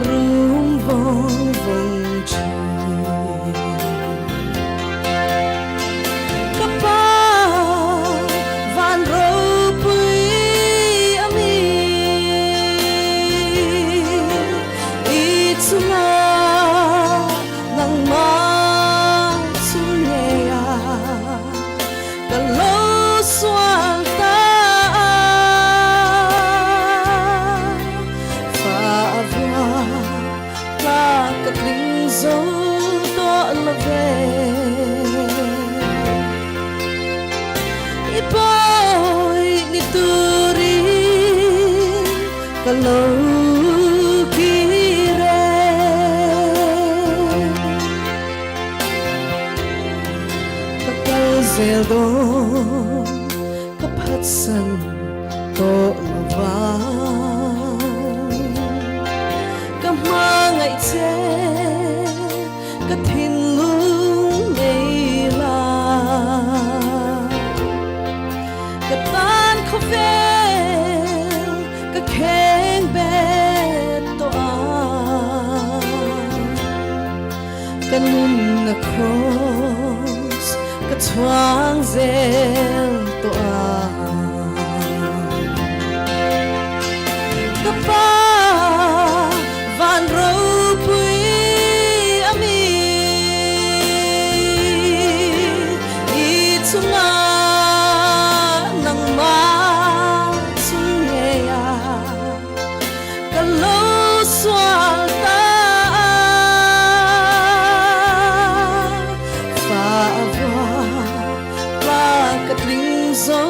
rum vong vong chi kapa van ro pui ami itsunga nang ma sunya kalau swal ta fa avwa ka katling zo to love ipoy ni turi kalau kire kapal zeldon kapatsan to lawan kamangay tse kathinlung meila katan khovel kakeng beto kanun na cross katwang zel to kapa van ro pui ami itsunga nang ma sunya kalau swal ta fa avwa pa katling zo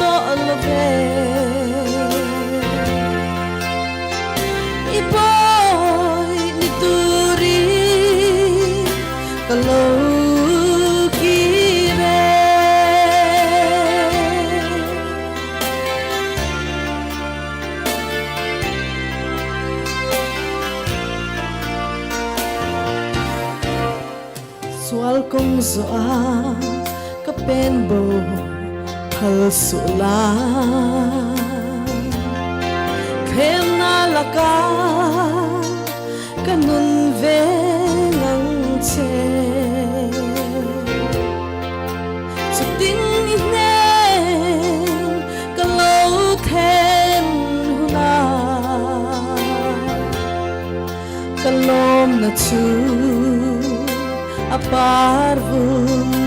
to love ipoy ni turi kalau kire swal kong zoa kapenbo hal sula Kenalaka kanun venang che Sutin inen kalau ten huna Kalom na tu apar vun